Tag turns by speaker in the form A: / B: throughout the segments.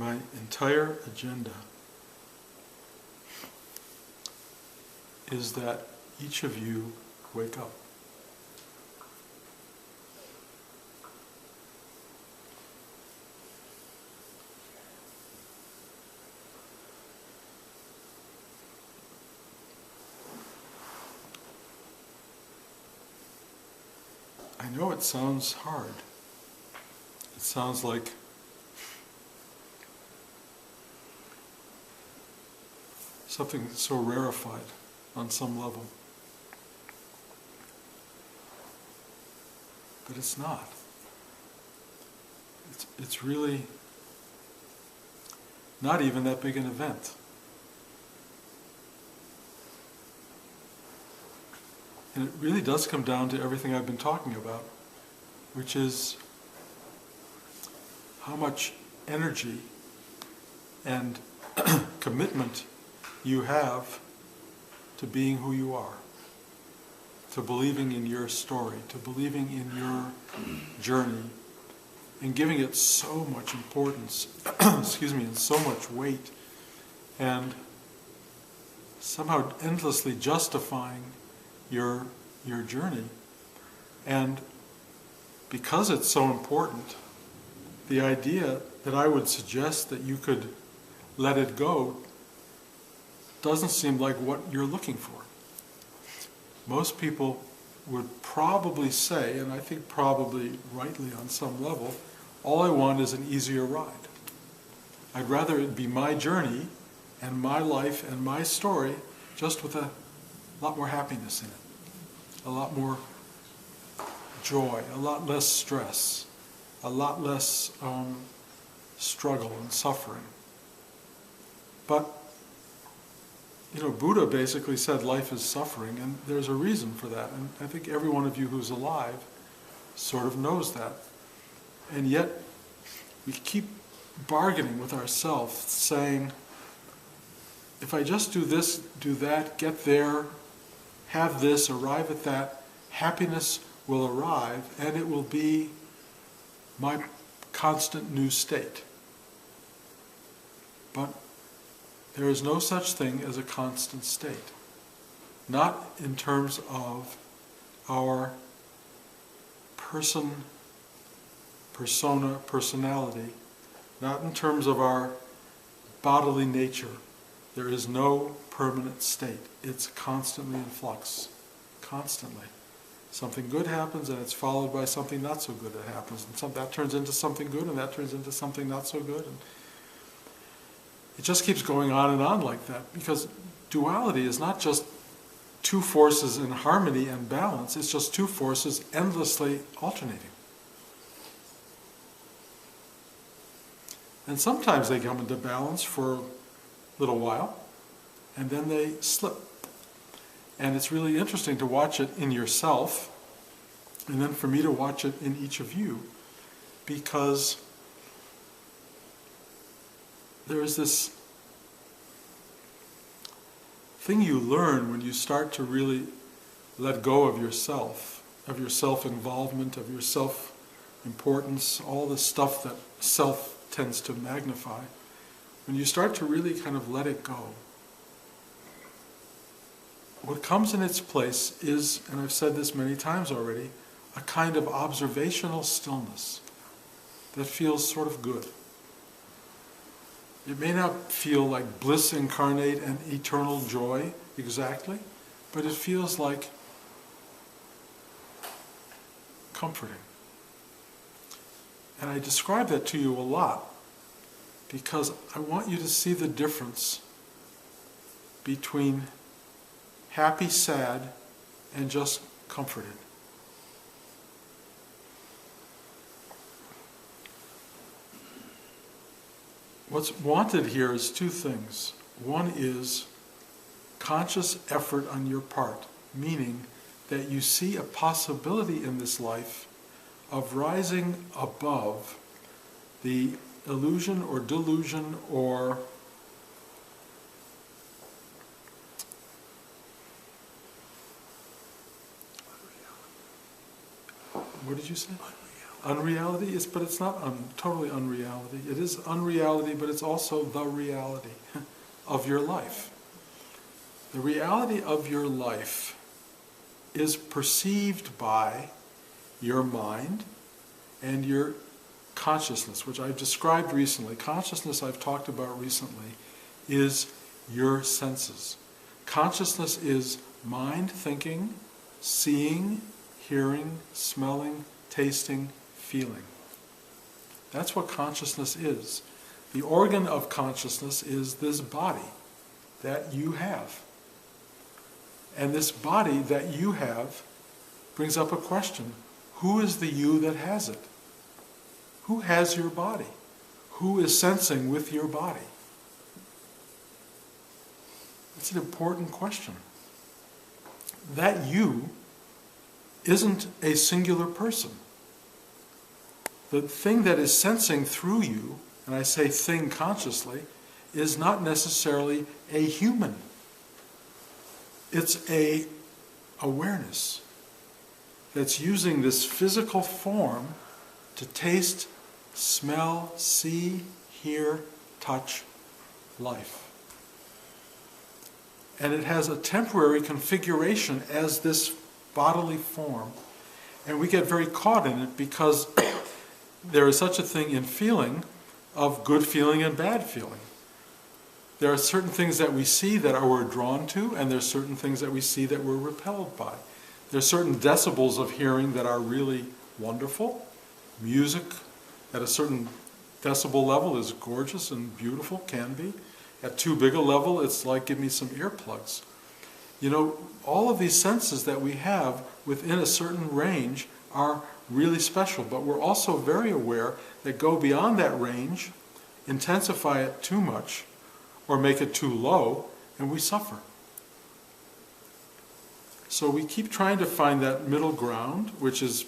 A: My entire agenda is that each of you wake up. I know it sounds hard. It sounds like something so rarefied on some level. But it's not. It's really not even that big an event. And it really does come down to everything I've been talking about, which is how much energy and commitment you have to being who you are, to believing in your story, to believing in your journey, and giving it so much importance, and so much weight, and somehow endlessly justifying your journey. And because it's so important, the idea that I would suggest that you could let it go doesn't seem like what you're looking for. Most people would probably say, and I think probably rightly on some level, all I want is an easier ride. I'd rather it be my journey and my life and my story, just with a lot more happiness in it, a lot more joy, a lot less stress, a lot less struggle and suffering. But, Buddha basically said life is suffering, and there's a reason for that. And I think every one of you who's alive sort of knows that. And yet, we keep bargaining with ourselves, saying, if I just do this, do that, get there, have this, arrive at that, happiness will arrive, and it will be my constant new state. But there is no such thing as a constant state. Not in terms of our persona, personality, not in terms of our bodily nature. There is no permanent state. It's constantly in flux, constantly. Something good happens and it's followed by something not so good that happens. And that turns into something good and that turns into something not so good. And it just keeps going on and on like that, because duality is not just two forces in harmony and balance, it's just two forces endlessly alternating. And sometimes they come into balance for a little while, and then they slip. And it's really interesting to watch it in yourself, and then for me to watch it in each of you, because there is this thing you learn when you start to really let go of your self-involvement, of your self-importance, all the stuff that self tends to magnify. When you start to really kind of let it go, what comes in its place is, and I've said this many times already, a kind of observational stillness that feels sort of good. It may not feel like bliss incarnate and eternal joy exactly, but it feels like comforting. And I describe that to you a lot because I want you to see the difference between happy, sad, and just comforted. What's wanted here is two things. One is conscious effort on your part, meaning that you see a possibility in this life of rising above the illusion or delusion or what did you say? unreality, but it's not totally unreality. It is unreality, but it's also the reality of your life. The reality of your life is perceived by your mind and your consciousness, which I've described recently. Consciousness, I've talked about recently, is your senses. Consciousness is mind thinking, seeing, hearing, smelling, tasting, feeling. That's what consciousness is. The organ of consciousness is this body that you have. And this body that you have brings up a question. Who is the you that has it? Who has your body? Who is sensing with your body? It's an important question. That you isn't a singular person. The thing that is sensing through you, and I say thing consciously, is not necessarily a human. It's a awareness that's using this physical form to taste, smell, see, hear, touch life. And it has a temporary configuration as this bodily form. And we get very caught in it because there is such a thing in feeling of good feeling and bad feeling. There are certain things that we see that we're drawn to, and there's certain things that we see that we're repelled by. There's certain decibels of hearing that are really wonderful. Music at a certain decibel level is gorgeous and beautiful, can be. At too big a level, it's like, give me some earplugs. You know, all of these senses that we have within a certain range are really special, but we're also very aware that go beyond that range, intensify it too much, or make it too low, and we suffer. So we keep trying to find that middle ground, which is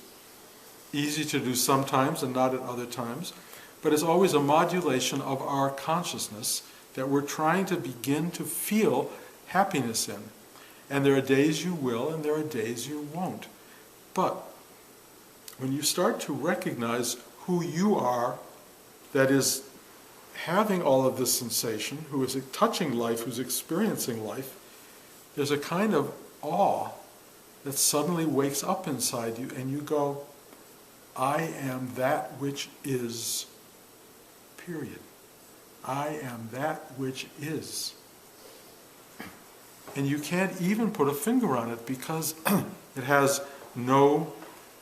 A: easy to do sometimes and not at other times, but it's always a modulation of our consciousness that we're trying to begin to feel happiness in. And there are days you will, and there are days you won't. But when you start to recognize who you are, that is having all of this sensation, who is touching life, who's experiencing life, there's a kind of awe that suddenly wakes up inside you, and you go, I am that which is, period. I am that which is. And you can't even put a finger on it because it has no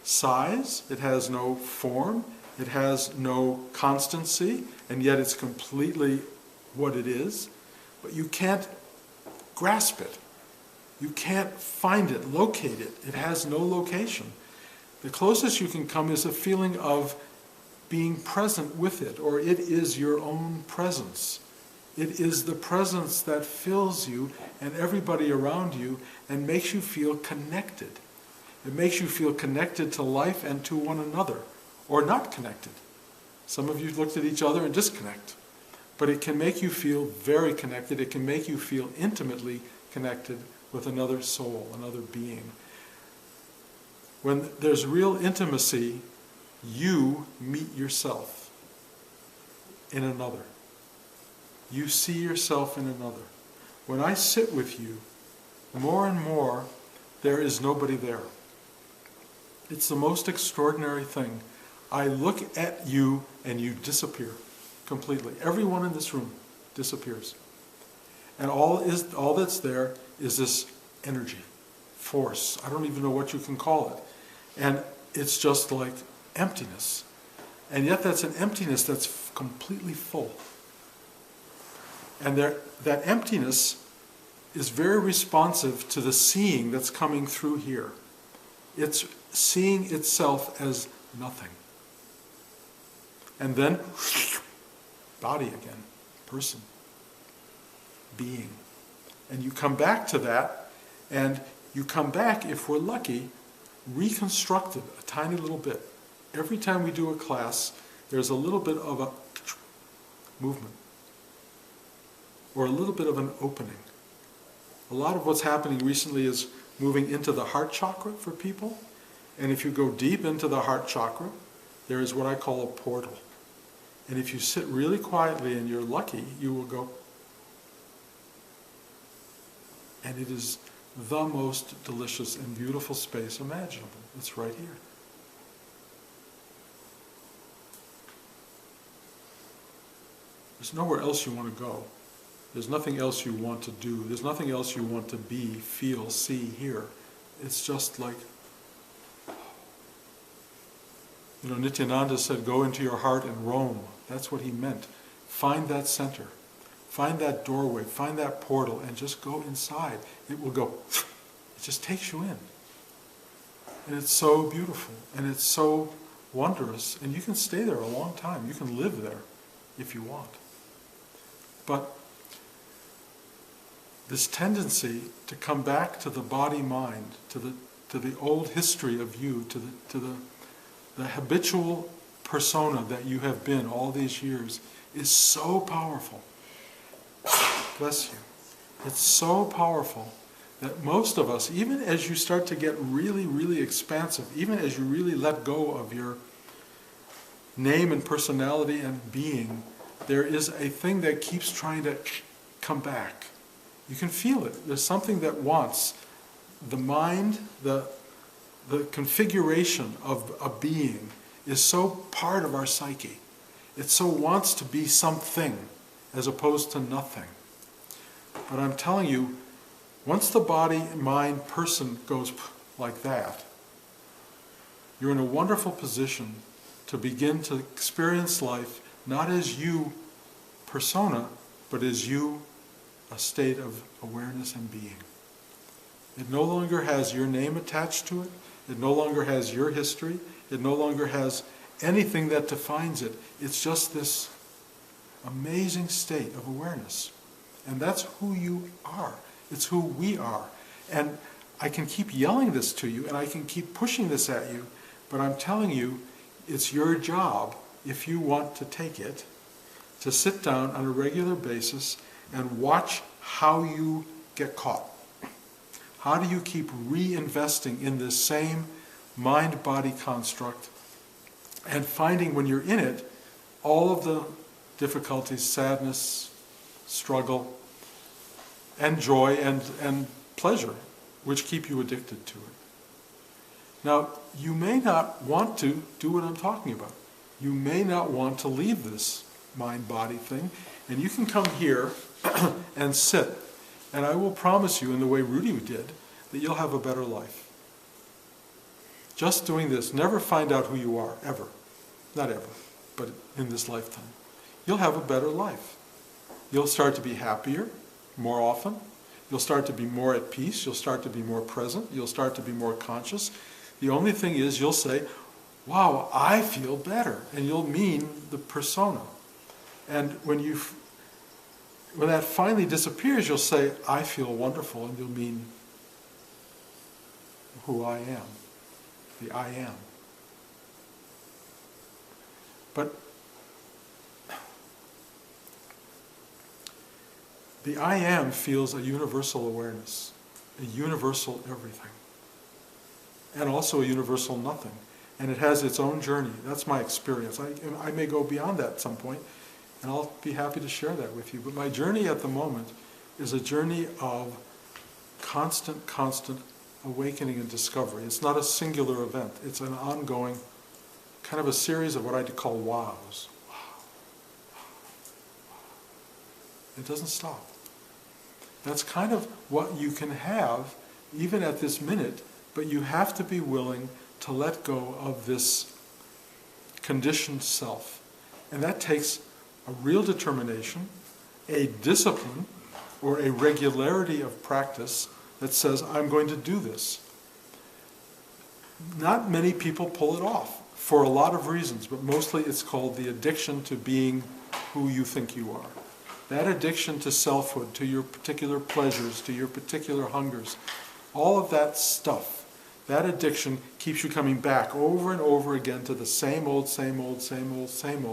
A: size, it has no form, it has no constancy, and yet it's completely what it is. But you can't grasp it. You can't find it, locate it. It has no location. The closest you can come is a feeling of being present with it, or it is your own presence. It is the presence that fills you and everybody around you and makes you feel connected. It makes you feel connected to life and to one another, or not connected. Some of you looked at each other and disconnect. But it can make you feel very connected. It can make you feel intimately connected with another soul, another being. When there's real intimacy, you meet yourself in another. You see yourself in another. When I sit with you, more and more, there is nobody there. It's the most extraordinary thing. I look at you and you disappear completely. Everyone in this room disappears. And all that's there is this energy, force. I don't even know what you can call it. And it's just like emptiness. And yet that's an emptiness that's completely full. And that emptiness is very responsive to the seeing that's coming through here. It's seeing itself as nothing. And then, body again, person, being. And you come back to that, and you come back, if we're lucky, reconstructed a tiny little bit. Every time we do a class, there's a little bit of a movement, or a little bit of an opening. A lot of what's happening recently is moving into the heart chakra for people. And if you go deep into the heart chakra, there is what I call a portal. And if you sit really quietly and you're lucky, you will go. And it is the most delicious and beautiful space imaginable. It's right here. There's nowhere else you want to go. There's nothing else you want to do. There's nothing else you want to be, feel, see, hear. It's just like, Nityananda said, go into your heart and roam. That's what he meant. Find that center. Find that doorway. Find that portal and just go inside. It will go, it just takes you in. And it's so beautiful and it's so wondrous. And you can stay there a long time. You can live there if you want. But this tendency to come back to the body-mind, to the old history of you, to the habitual persona that you have been all these years, is so powerful. Bless you. It's so powerful that most of us, even as you start to get really, really expansive, even as you really let go of your name and personality and being, there is a thing that keeps trying to come back. You can feel it. There's something that wants the mind, the configuration of a being is so part of our psyche. It so wants to be something as opposed to nothing. But I'm telling you, once the body, mind, person goes like that, you're in a wonderful position to begin to experience life not as you persona, but as you, a state of awareness and being. It no longer has your name attached to it. It no longer has your history. It no longer has anything that defines it. It's just this amazing state of awareness. And that's who you are. It's who we are. And I can keep yelling this to you, and I can keep pushing this at you, but I'm telling you, it's your job, if you want to take it, to sit down on a regular basis and watch how you get caught. How do you keep reinvesting in this same mind-body construct and finding when you're in it all of the difficulties, sadness, struggle, and joy and pleasure which keep you addicted to it. Now, you may not want to do what I'm talking about. You may not want to leave this mind-body thing, and you can come here and sit, and I will promise you, in the way Rudy did, that you'll have a better life. Just doing this, never find out who you are, ever. Not ever, but in this lifetime. You'll have a better life. You'll start to be happier more often. You'll start to be more at peace. You'll start to be more present. You'll start to be more conscious. The only thing is you'll say, wow, I feel better. And you'll mean the persona. And when that finally disappears, you'll say, I feel wonderful. And you'll mean who I am. The I am. But the I am feels a universal awareness, a universal everything, and also a universal nothing. And it has its own journey. That's my experience. I may go beyond that at some point, and I'll be happy to share that with you. But my journey at the moment is a journey of constant awakening and discovery. It's not a singular event. It's an ongoing, kind of a series of what I call wows. It doesn't stop. That's kind of what you can have even at this minute, but you have to be willing to let go of this conditioned self. And that takes a real determination, a discipline, or a regularity of practice that says, I'm going to do this. Not many people pull it off for a lot of reasons, but mostly it's called the addiction to being who you think you are. That addiction to selfhood, to your particular pleasures, to your particular hungers, all of that stuff, that addiction keeps you coming back over and over again to the same old, and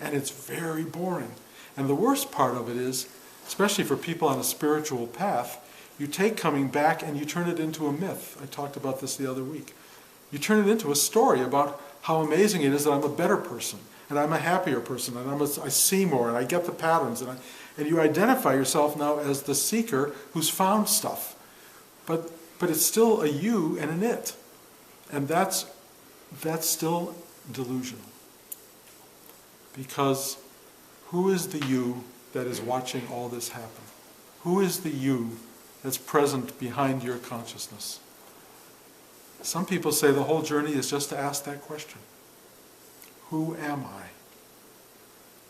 A: it's very boring. And the worst part of it is, especially for people on a spiritual path, you take coming back and you turn it into a myth. I talked about this the other week. You turn it into a story about how amazing it is that I'm a better person, and I'm a happier person, and I see more, and I get the patterns, and you identify yourself now as the seeker who's found stuff. But it's still a you and an it. And that's still delusional. Because who is the you that is watching all this happen? Who is the you that's present behind your consciousness? Some people say the whole journey is just to ask that question. Who am I?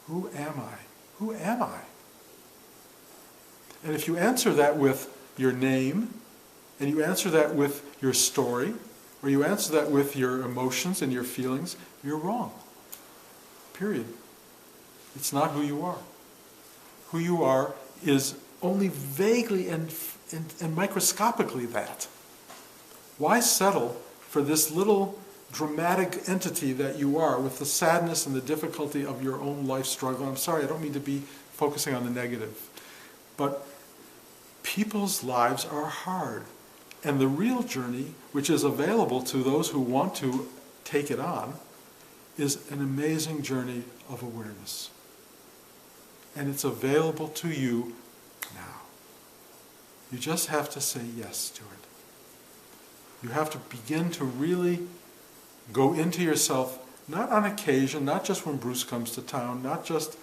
A: Who am I? Who am I? And if you answer that with your name, and you answer that with your story, or you answer that with your emotions and your feelings, you're wrong. Period. It's not who you are. Who you are is only vaguely and microscopically that. Why settle for this little dramatic entity that you are with the sadness and the difficulty of your own life struggle? I'm sorry, I don't mean to be focusing on the negative. But people's lives are hard. And the real journey, which is available to those who want to take it on, is an amazing journey of awareness. And it's available to you now. You just have to say yes to it. You have to begin to really go into yourself, not on occasion, not just when Bruce comes to town, not just,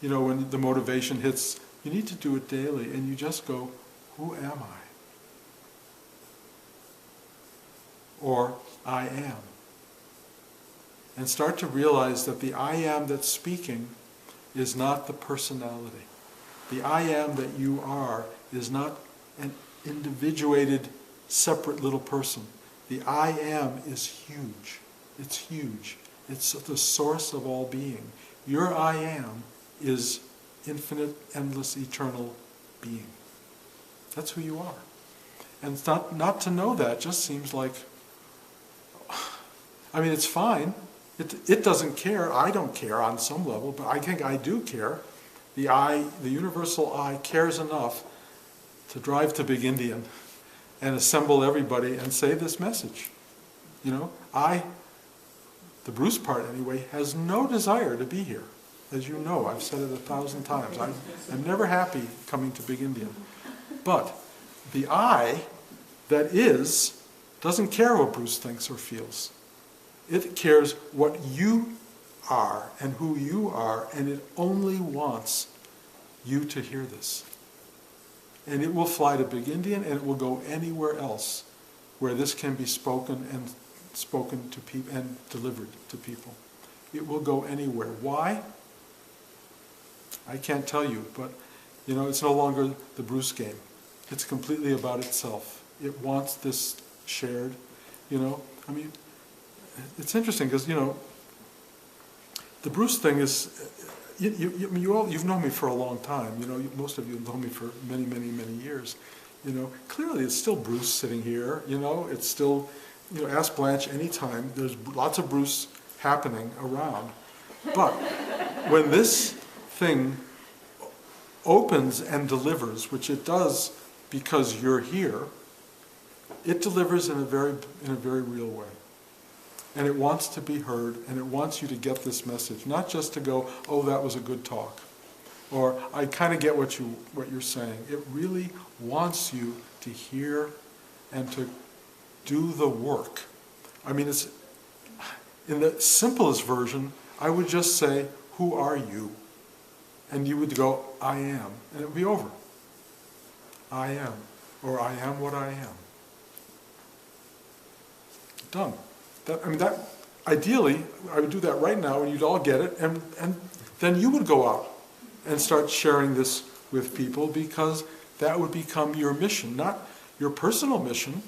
A: when the motivation hits. You need to do it daily, and you just go, who am I? Or I am. And start to realize that the I am that's speaking is not the personality. The I am that you are is not an individuated, separate little person. The I am is huge. It's huge. It's the source of all being. Your I am is infinite, endless, eternal being. That's who you are. And it's not to know that just seems like, it's fine. It doesn't care. I don't care on some level, but I think I do care. The universal I, cares enough to drive to Big Indian and assemble everybody and say this message. The Bruce part anyway, has no desire to be here. As you know, I've said it 1,000 times. I'm never happy coming to Big Indian. But the I that is doesn't care what Bruce thinks or feels. It cares what you are and who you are, and it only wants you to hear this. And it will fly to Big Indian, and it will go anywhere else where this can be spoken to people and delivered to people. It will go anywhere. Why? I can't tell you, but it's no longer the Bruce game. It's completely about itself. It wants this shared, it's interesting because, the Bruce thing is, you've known me for a long time. Most of you have known me for many, many, many years. Clearly it's still Bruce sitting here. It's still, ask Blanche anytime. There's lots of Bruce happening around. But when this thing opens and delivers, which it does because you're here, it delivers in a very real way. And it wants to be heard, and it wants you to get this message, not just to go, oh, that was a good talk, or I kind of get what you're saying. It really wants you to hear and to do the work. It's in the simplest version. I would just say, who are you? And you would go, I am, and it would be over. I am, or I am what I am. Done. That ideally, I would do that right now, and you'd all get it, and then you would go out and start sharing this with people, because that would become your mission, not your personal mission.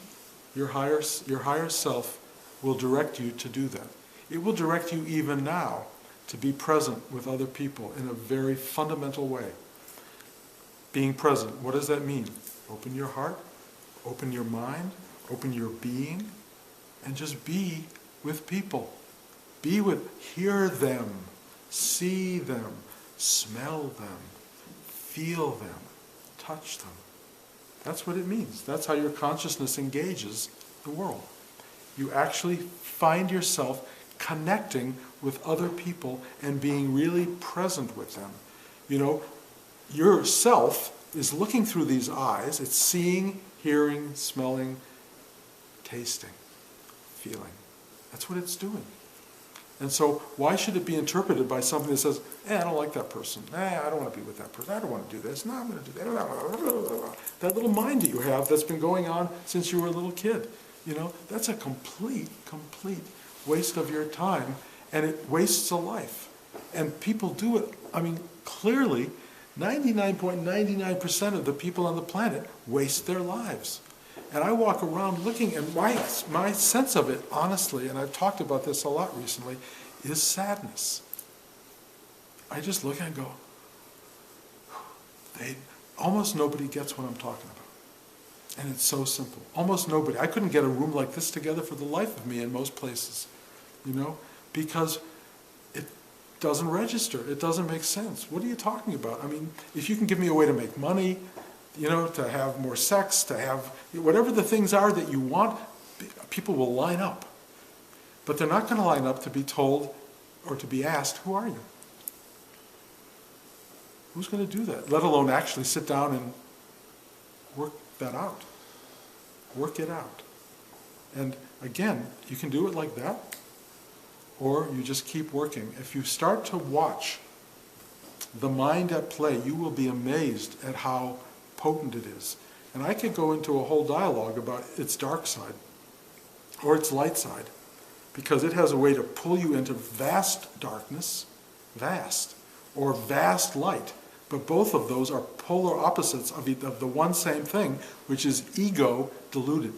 A: Your higher self will direct you to do that. It will direct you even now to be present with other people in a very fundamental way. Being present, what does that mean? Open your heart, open your mind, open your being, and just be with people. Hear them, see them, smell them, feel them, touch them. That's what it means. That's how your consciousness engages the world. You actually find yourself connecting with other people and being really present with them. You know, yourself is looking through these eyes. It's seeing, hearing, smelling, tasting, feeling. That's what it's doing. And so why should it be interpreted by something that says, I don't like that person. I don't want to be with that person. I don't want to do this. No, I'm going to do that. That little mind that you have that's been going on since you were a little kid. You know, that's a complete waste of your time, and it wastes a life. And people do it. I mean, clearly, 99.99% of the people on the planet waste their lives. And I walk around looking, and my sense of it, honestly, and I've talked about this a lot recently, is sadness. I just look and go, almost nobody gets what I'm talking about. And it's so simple. Almost nobody. I couldn't get a room like this together for the life of me in most places, you know, because it doesn't register. It doesn't make sense. What are you talking about? I mean, if you can give me a way to make money, you know, to have more sex, to have whatever the things are that you want, people will line up. But they're not going to line up to be told or to be asked, who are you? Who's going to do that? Let alone actually sit down and work that out. Work it out. And again, you can do it like that, or you just keep working. If you start to watch the mind at play, you will be amazed at how potent it is. And I could go into a whole dialogue about its dark side or its light side, because it has a way to pull you into vast darkness, or vast light. But both of those are polar opposites of the one same thing, which is ego deluded.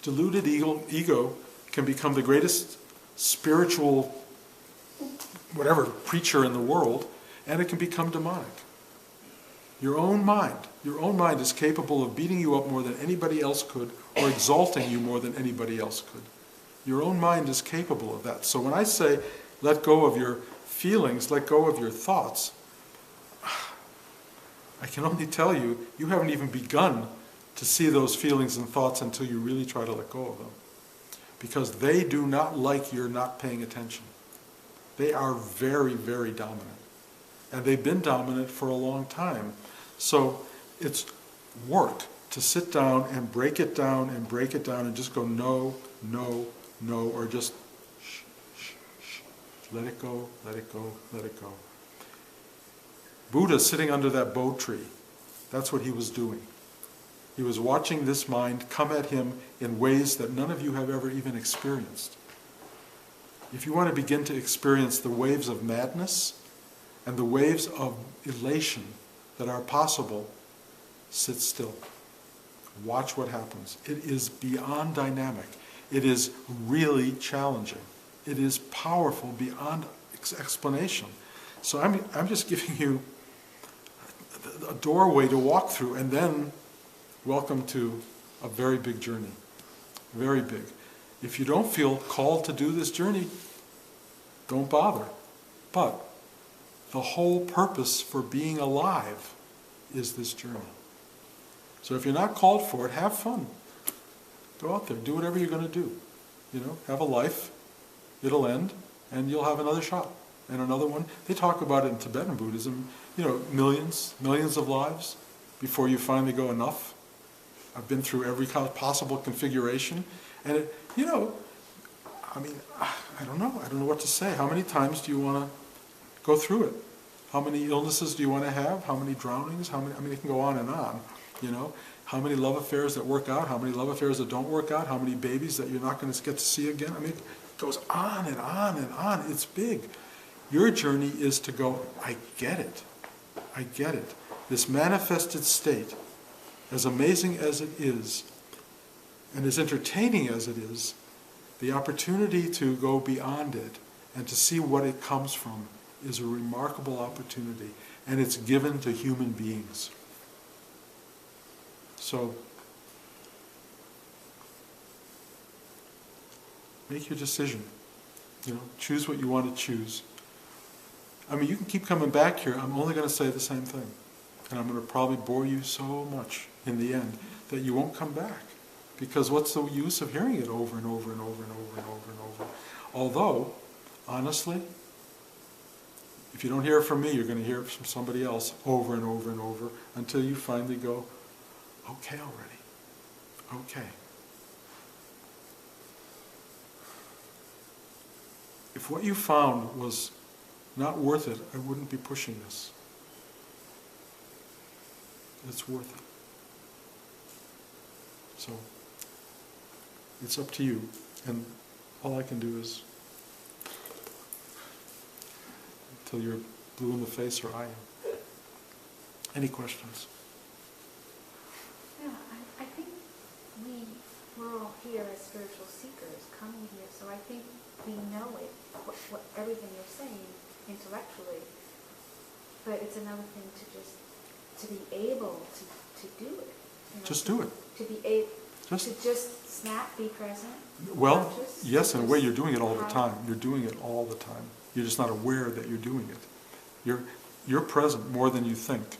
A: Deluded ego can become the greatest spiritual, whatever, preacher in the world, and it can become demonic. Your own mind is capable of beating you up more than anybody else could, or exalting you more than anybody else could. Your own mind is capable of that. So when I say, let go of your feelings, let go of your thoughts, I can only tell you, you haven't even begun to see those feelings and thoughts until you really try to let go of them. Because they do not like your not paying attention. They are very, very dominant. And they've been dominant for a long time. So it's work to sit down and break it down and just go no, no, no, or just shh, shh, shh. Let it go, let it go, let it go. Buddha sitting under that bo tree, that's what he was doing. He was watching this mind come at him in ways that none of you have ever even experienced. If you want to begin to experience the waves of madness and the waves of elation that are possible, sit still. Watch what happens. It is beyond dynamic. It is really challenging. It is powerful beyond explanation. So I'm just giving you a doorway to walk through, and then welcome to a very big journey. Very big. If you don't feel called to do this journey, don't bother. But the whole purpose for being alive is this journey. So if you're not called for it, have fun. Go out there, do whatever you're going to do. You know, have a life, it'll end, and you'll have another shot, and another one. They talk about it in Tibetan Buddhism, you know, millions of lives before you finally go enough. I've been through every kind of possible configuration, and it, you know, I mean, I don't know what to say. How many times do you want to go through it? How many illnesses do you want to have? How many drownings? I mean, it can go on and on, you know. How many love affairs that work out? How many love affairs that don't work out? How many babies that you're not going to get to see again? I mean, it goes on and on and on. It's big. Your journey is to go, I get it. I get it. This manifested state, as amazing as it is, and as entertaining as it is, the opportunity to go beyond it and to see what it comes from is a remarkable opportunity, and it's given to human beings. So, make your decision. You know, choose what you want to choose. I mean, you can keep coming back here. I'm only going to say the same thing. And I'm going to probably bore you so much in the end that you won't come back. Because what's the use of hearing it over and over and over and over and over and over? Although, honestly, if you don't hear it from me, you're going to hear it from somebody else over and over and over until you finally go, okay already, okay. If what you found was not worth it, I wouldn't be pushing this. It's worth it. So, it's up to you. And all I can do is, until you're blue in the face, or I am. Any questions?
B: Yeah, I think we're all here as spiritual seekers coming here, so I think we know it, what everything you're saying intellectually, but it's another thing to be able to do it. You know,
A: Just do it.
B: To be able to just snap, be present.
A: Well,
B: conscious,
A: yes, in a way you're doing it all the
B: have-
A: time. You're doing it all the time. You're just not aware that you're doing it. You're present more than you think.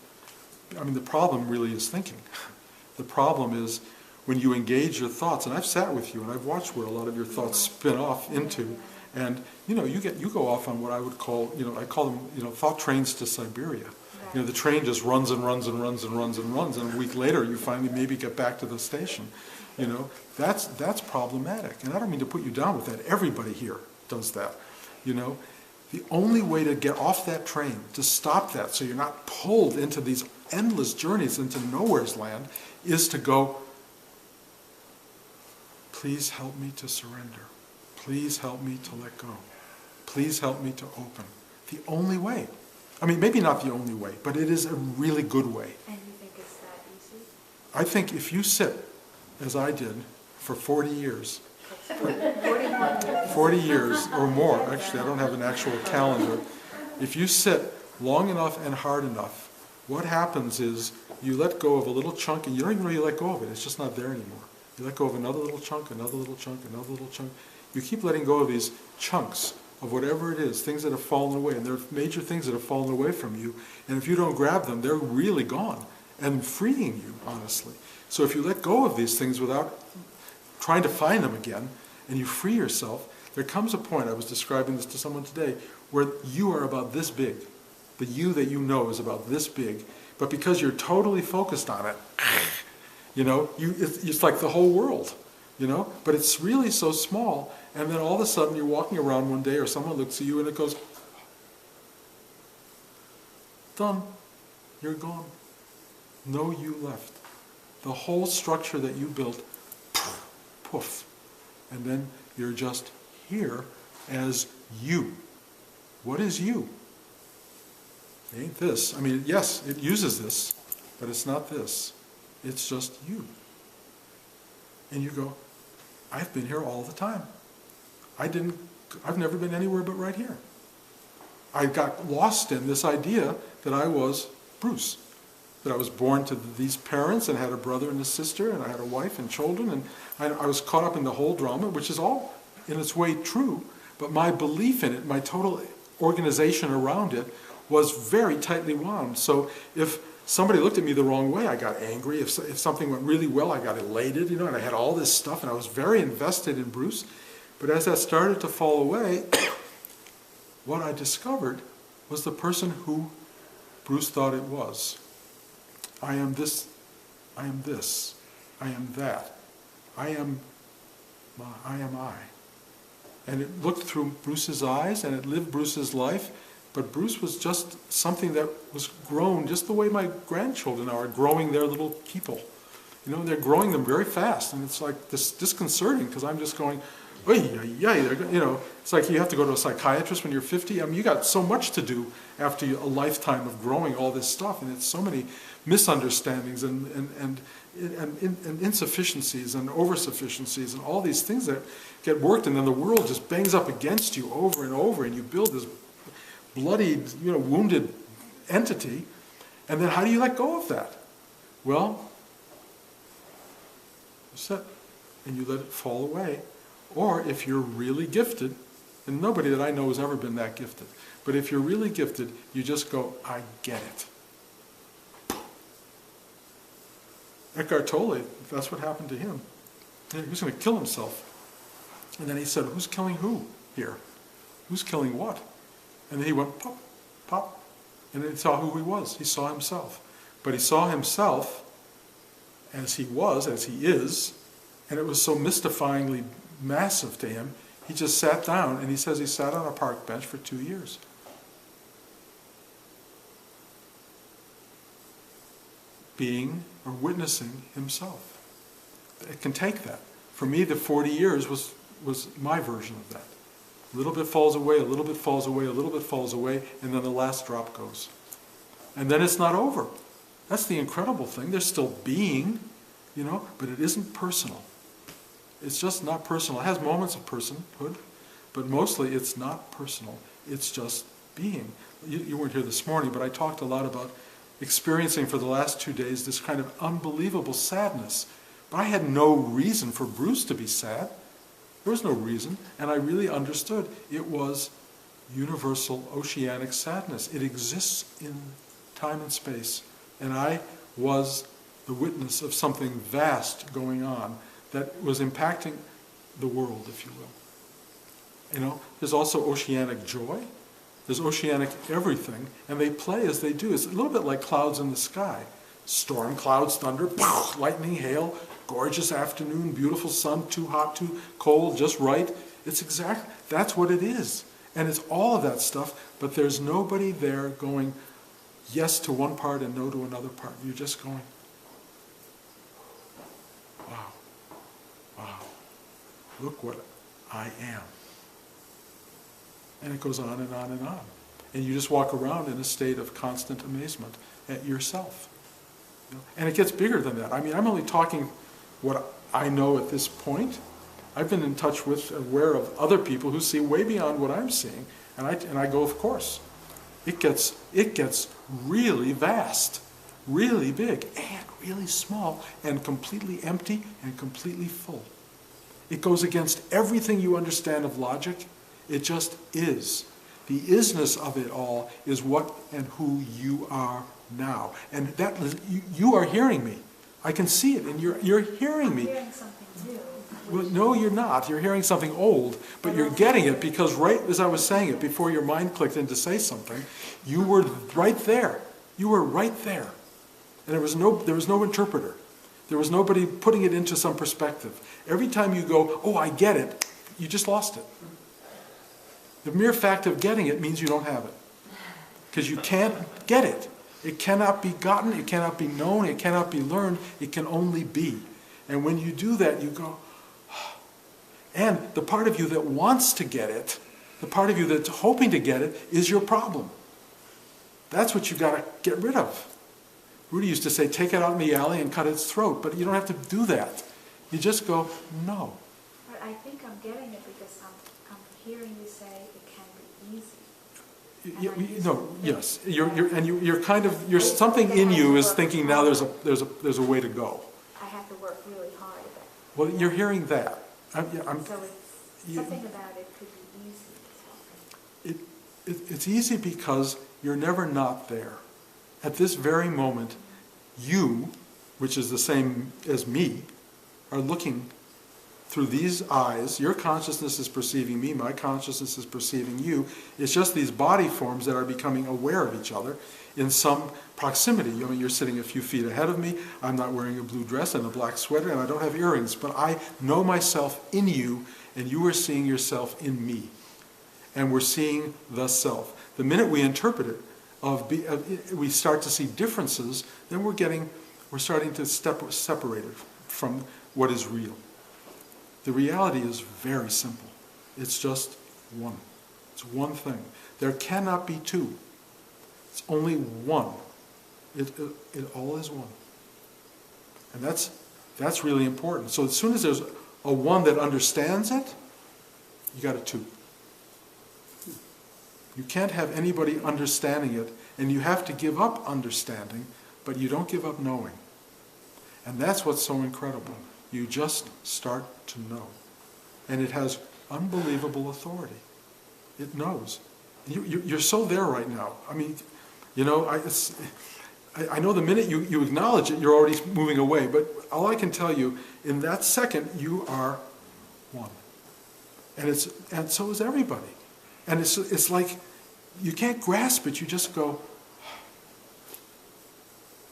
A: I mean, the problem really is thinking. The problem is when you engage your thoughts, and I've sat with you and I've watched where a lot of your thoughts spin off into, and you go off on what I would call, I call them, thought trains to Siberia. The train just runs and runs and runs and runs and runs, and a week later you finally maybe get back to the station. That's problematic. And I don't mean to put you down with that. Everybody here does that. The only way to get off that train, to stop that so you're not pulled into these endless journeys into nowhere's land, is to go, please help me to surrender. Please help me to let go. Please help me to open. The only way. I mean, maybe not the only way, but it is a really good way.
B: And you think it's that easy?
A: I think if you sit, as I did, for 40 years, 40 years or more, actually, I don't have an actual calendar. If you sit long enough and hard enough, what happens is you let go of a little chunk, and you don't even know you let go of it. It's just not there anymore. You let go of another little chunk, another little chunk, another little chunk. You keep letting go of these chunks of whatever it is, things that have fallen away. And there are major things that have fallen away from you. And if you don't grab them, they're really gone and freeing you, honestly. So if you let go of these things without trying to find them again, and you free yourself, there comes a point, I was describing this to someone today, where you are about this big. The you that you know is about this big. But because you're totally focused on it, it's like the whole world, but it's really so small, and then all of a sudden you're walking around one day or someone looks at you and it goes, done, you're gone. No you left. The whole structure that you built, poof, and then you're just here as you. What is you? It ain't this. I mean, yes, it uses this, but it's not this. It's just you. And you go, I've been here all the time. I've never been anywhere but right here. I got lost in this idea that I was Bruce, that I was born to these parents and had a brother and a sister and I had a wife and children, and I was caught up in the whole drama, which is all in its way true, but my belief in it, my total organization around it was very tightly wound. So if somebody looked at me the wrong way, I got angry. If something went really well, I got elated, and I had all this stuff, and I was very invested in Bruce. But as that started to fall away, what I discovered was the person who Bruce thought it was. I am this, I am this, I am that, I am I. And it looked through Bruce's eyes, and it lived Bruce's life, but Bruce was just something that was grown just the way my grandchildren are growing their little people. They're growing them very fast, and it's like this disconcerting, because I'm just going, it's like you have to go to a psychiatrist when you're 50. I mean, you got so much to do after a lifetime of growing all this stuff, and it's so many misunderstandings and insufficiencies and oversufficiencies and all these things that get worked, and then the world just bangs up against you over and over, and you build this bloodied, wounded entity, and then how do you let go of that? Well, you sit and you let it fall away. Or if you're really gifted, and nobody that I know has ever been that gifted, but if you're really gifted, you just go, I get it. Eckhart Tolle, that's what happened to him. He was going to kill himself. And then he said, who's killing who here? Who's killing what? And then he went, pop, pop. And then he saw who he was. He saw himself. But he saw himself as he was, as he is, and it was so mystifyingly massive to him, he just sat down, and he says he sat on a park bench for 2 years. Being or witnessing himself. It can take that. For me, the 40 years was my version of that. A little bit falls away, a little bit falls away, a little bit falls away, and then the last drop goes. And then it's not over. That's the incredible thing. There's still being, but it isn't personal. It's just not personal. It has moments of personhood, but mostly it's not personal. It's just being. You weren't here this morning, but I talked a lot about experiencing for the last 2 days this kind of unbelievable sadness. But I had no reason for Bruce to be sad. There was no reason, and I really understood it was universal oceanic sadness. It exists in time and space, and I was the witness of something vast going on that was impacting the world, if you will. There's also oceanic joy. There's oceanic everything, and they play as they do. It's a little bit like clouds in the sky. Storm clouds, thunder, lightning, hail, gorgeous afternoon, beautiful sun, too hot, too cold, just right. That's what it is. And it's all of that stuff, but there's nobody there going yes to one part and no to another part. You're just going, wow, wow, look what I am. And it goes on and on and on. And you just walk around in a state of constant amazement at yourself. And it gets bigger than that. I mean, I'm only talking what I know at this point. I've been in touch with, aware of other people who see way beyond what I'm seeing. And I go, of course. It gets really vast, really big, and really small, and completely empty and completely full. It goes against everything you understand of logic. It just is. The isness of it all is what and who you are now. And that you are hearing me. I can see it, and you're hearing me.
B: I'm hearing something new.
A: Well, no, you're not. You're hearing something old, but you're getting it because right as I was saying it, before your mind clicked in to say something, you were right there. You were right there. And there was no interpreter. There was nobody putting it into some perspective. Every time you go, oh, I get it, you just lost it. The mere fact of getting it means you don't have it. Because you can't get it. It cannot be gotten, it cannot be known, it cannot be learned, it can only be. And when you do that, you go, and the part of you that wants to get it, the part of you that's hoping to get it, is your problem. That's what you got to get rid of. Rudy used to say, take it out in the alley and cut its throat, but you don't have to do that. You just go, no.
B: But I think I'm getting it because I'm hearing you say it can be easy.
A: Yes, you're kind of something in you is thinking now there's a way to go.
B: I have to work really hard at that.
A: Well, you're hearing that.
B: So it's something about it could be easy.
A: It's easy because you're never not there. At this very moment, you, which is the same as me, are looking through these eyes. Your consciousness is perceiving me, my consciousness is perceiving you. It's just these body forms that are becoming aware of each other in some proximity. I mean, you're sitting a few feet ahead of me, I'm not wearing a blue dress and a black sweater, and I don't have earrings, but I know myself in you, and you are seeing yourself in me. And we're seeing the self. The minute we interpret it, we start to see differences, then we're starting to separate it from what is real. The reality is very simple. It's just one. It's one thing. There cannot be two. It's only one. It all is one. And that's really important. So as soon as there's a one that understands it, you got a two. You can't have anybody understanding it, and you have to give up understanding, but you don't give up knowing. And that's what's so incredible. You just start to know. And it has unbelievable authority. It knows. You're so there right now. I mean, I know the minute you acknowledge it, you're already moving away, but all I can tell you, in that second, you are one. And so is everybody. And it's like, you can't grasp it, you just go,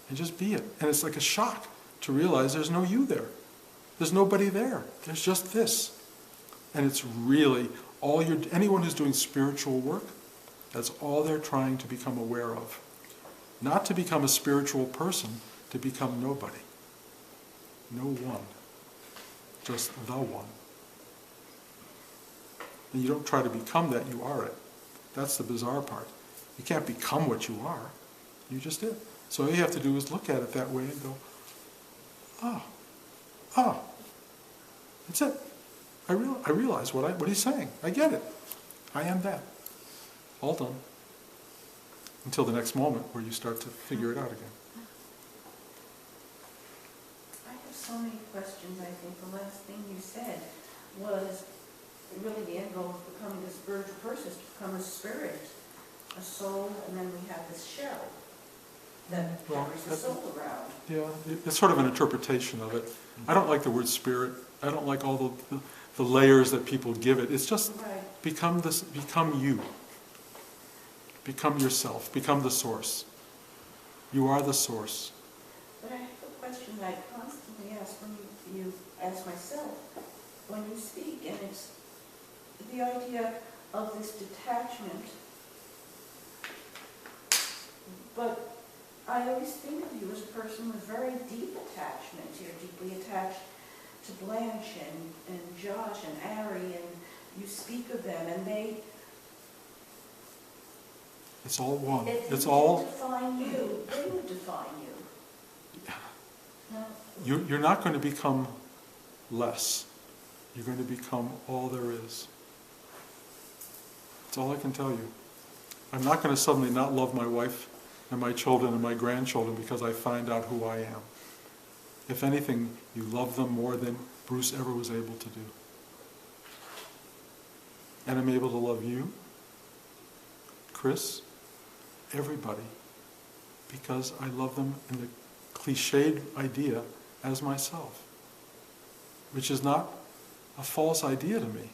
A: and just be it. And it's like a shock to realize there's no you there. There's nobody there. There's just this. And it's really anyone who's doing spiritual work, that's all they're trying to become aware of. Not to become a spiritual person, to become nobody. No one. Just the one. And you don't try to become that, you are it. That's the bizarre part. You can't become what you are. You just it. So all you have to do is look at it that way and go, that's it. I realize what he's saying. I get it. I am that. All done. Until the next moment where you start to figure it out again.
C: I have so many questions. I think the last thing you said was really the end goal of becoming a spiritual person is to become a spirit, a soul, and then we have this shell that carries the soul around.
A: Yeah, it's sort of an interpretation of it. I don't like the word spirit. I don't like all the layers that people give it. It's just become you. Become yourself. Become the source. You are the source.
C: But I have a question that I constantly ask when you ask myself when you speak, and it's the idea of this detachment. But I always think of you as a person with very deep attachment. You're deeply attached to Blanche and Josh and Ari, and you speak of them, and they...
A: It's all one.
C: It's all... define you. They would define you. No.
A: You're not going to become less. You're going to become all there is. That's all I can tell you. I'm not going to suddenly not love my wife and my children and my grandchildren because I find out who I am. If anything, you love them more than Bruce ever was able to do. And I'm able to love you, Chris, everybody, because I love them in the cliched idea as myself, which is not a false idea to me.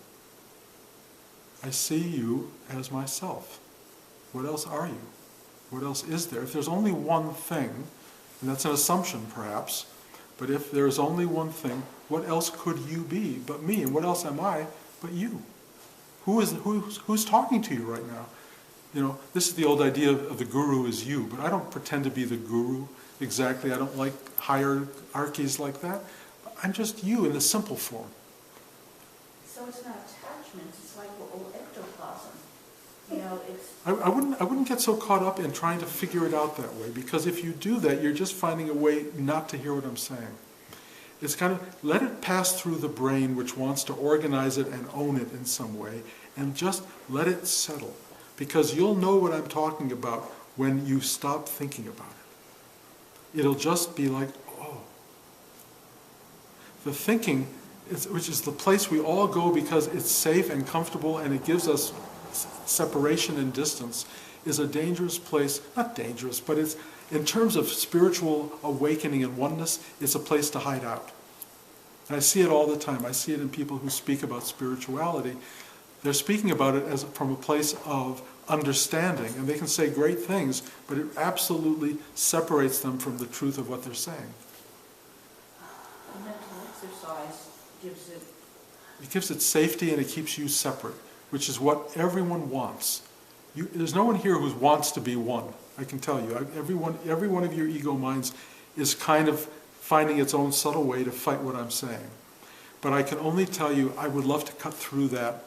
A: I see you as myself. What else are you? What else is there? If there's only one thing, and that's an assumption perhaps, but if there's only one thing, what else could you be but me? And what else am I but you? Who's talking to you right now? You know, this is the old idea of the guru is you, but I don't pretend to be the guru exactly. I don't like hierarchies like that. I'm just you in the simple form.
C: So it's not attachment, it's like ectoplasm. You know, it's...
A: I wouldn't get so caught up in trying to figure it out that way, because if you do that, you're just finding a way not to hear what I'm saying. It's kind of, let it pass through the brain, which wants to organize it and own it in some way, and just let it settle. Because you'll know what I'm talking about when you stop thinking about it. It'll just be like, oh. The thinking, which is the place we all go because it's safe and comfortable and it gives us separation and distance, is a dangerous place. Not dangerous, but it's, in terms of spiritual awakening and oneness, it's a place to hide out. And I see it all the time. I see it in people who speak about spirituality. They're speaking about it as from a place of understanding, and they can say great things, but it absolutely separates them from the truth of what they're saying.
C: The mental exercise gives it...
A: It gives it safety and it keeps you separate, which is what everyone wants. There's no one here who wants to be one, I can tell you. Every one of your ego minds is kind of finding its own subtle way to fight what I'm saying. But I can only tell you, I would love to cut through that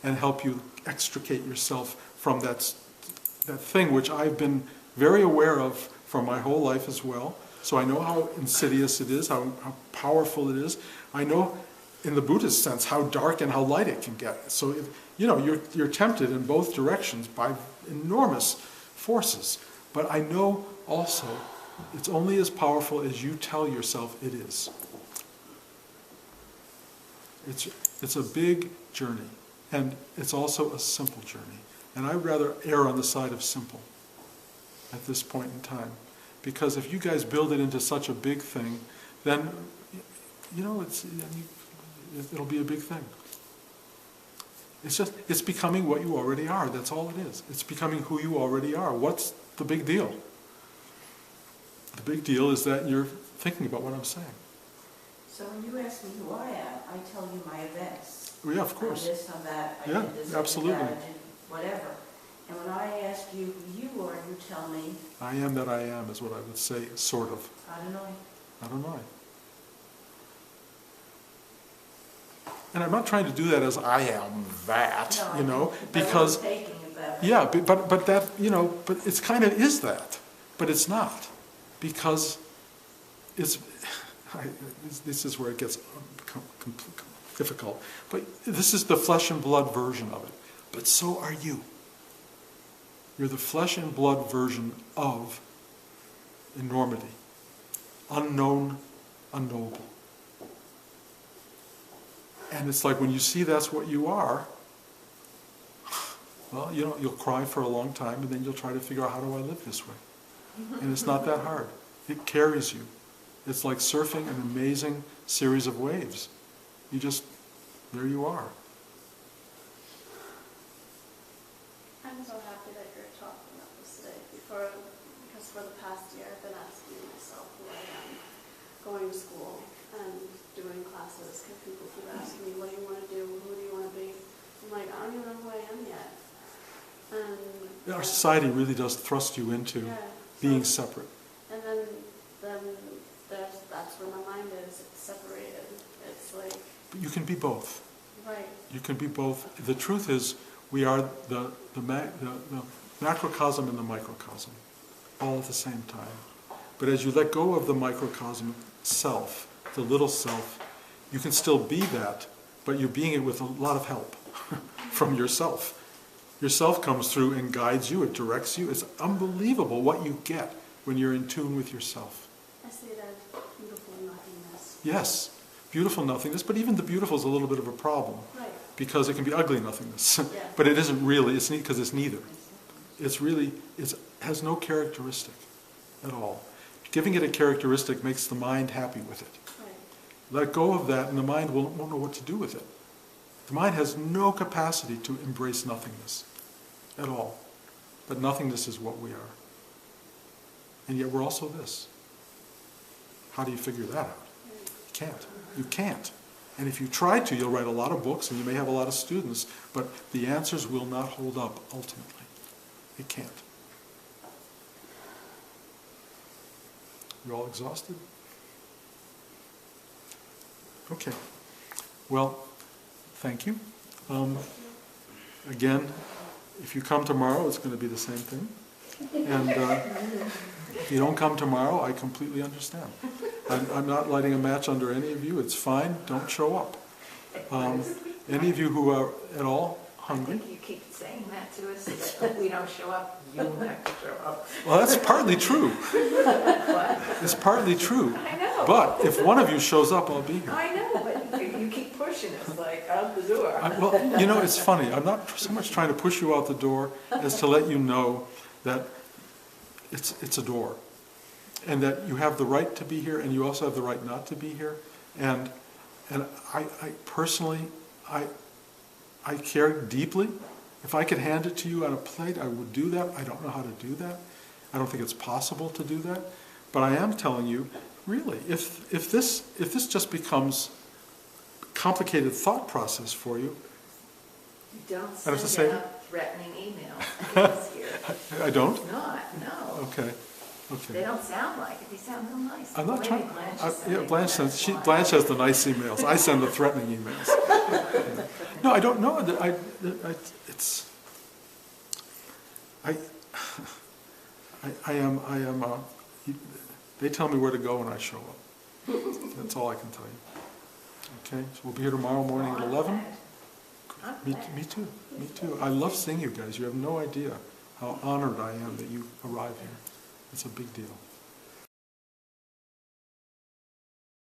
A: and help you extricate yourself from that thing which I've been very aware of for my whole life as well. So I know how insidious it is, how powerful it is. I know, in the Buddhist sense, how dark and how light it can get. So, you're tempted in both directions by enormous forces. But I know also it's only as powerful as you tell yourself it is. It's a big journey, and it's also a simple journey. And I'd rather err on the side of simple at this point in time, Because if you guys build it into such a big thing, then, it'll be a big thing. It's becoming what you already are. That's all it is. It's becoming who you already are. What's the big deal? The big deal is that you're thinking about what I'm saying.
C: So when you ask me who I am, I tell you my events.
A: Well, yeah, of course.
C: I'm this, I'm that, I
A: Yeah,
C: did this,
A: absolutely.
C: I did that, I did whatever. And when I ask you who you are, you tell me,
A: I am that I am is what I would say, sort of.
C: I don't know.
A: I don't know. And I'm not trying to do that as I am that, because,
C: Taking it that way.
A: yeah, but that, but it's kind of is that, but it's not, because this is where it gets difficult. But this is the flesh and blood version of it. But so are you. You're the flesh and blood version of enormity, unknown, unknowable. And it's like when you see that's what you are, well, you'll cry for a long time, and then you'll try to figure out, how do I live this way? And it's not that hard. It carries you. It's like surfing an amazing series of waves. There you are.
D: I'm so happy that you're talking about this today, because for the past year I've been asking myself who I am, going to school and doing classes, because people keep asking me, what do you want to do, who do you want to be? I'm like, I don't even know who I am yet. And
A: Our society really does thrust you into being separate.
D: And then that's where my mind is. It's separated. It's like...
A: But you can be both.
D: Right.
A: You can be both. The truth is, we are the macrocosm and the microcosm, all at the same time. But as you let go of the microcosm self, the little self, you can still be that, but you're being it with a lot of help from yourself. Yourself comes through and guides you, it directs you. It's unbelievable what you get when you're in tune with yourself.
D: I see it as beautiful nothingness.
A: Yes, beautiful nothingness, but even the beautiful is a little bit of a problem.
D: Right.
A: Because it can be ugly nothingness.
D: Yeah.
A: But it isn't really, it's neat because it's neither. It has no characteristic at all. Giving it a characteristic makes the mind happy with it.
D: Right.
A: Let go of that and the mind won't know what to do with it. The mind has no capacity to embrace nothingness at all. But nothingness is what we are. And yet we're also this. How do you figure that out? You can't. You can't. And if you try to, you'll write a lot of books and you may have a lot of students, but the answers will not hold up ultimately. It can't. You all exhausted? Okay. Well, thank you. Again, if you come tomorrow, it's going to be the same thing. And if you don't come tomorrow, I completely understand. I'm not lighting a match under any of you. It's fine. Don't show up. Any of you who are at all hungry?
E: I think you keep saying that to us, that if we don't show up, you'll have to show up.
A: Well, that's partly true.
E: What?
A: It's partly true.
E: I know.
A: But if one of you shows up, I'll be here.
E: I know, but you keep pushing us like out the door.
A: Well, it's funny. I'm not so much trying to push you out the door as to let you know that it's a door. And that you have the right to be here, and you also have the right not to be here. And I personally, I care deeply. If I could hand it to you on a plate, I would do that. I don't know how to do that. I don't think it's possible to do that. But I am telling you, really, if this just becomes a complicated thought process for you,
E: You don't
A: I have to
E: send
A: say-
E: out threatening emails here.
A: I don't?
E: Not, no.
A: Okay.
E: They don't sound like it. They sound real nice.
A: I'm not
E: The way
A: trying.
E: Blanche is
A: Yeah,
E: sending
A: Blanche
E: them,
A: sends.
E: that's why.
A: Blanche has the nice emails. I send the threatening emails. No, I don't know. I am. They tell me where to go when I show up. That's all I can tell you. Okay, so we'll be here tomorrow morning at 11.
E: I'm
A: Me
E: glad.
A: too. Me too. I love seeing you guys. You have no idea how honored I am that you arrive here. It's a big deal.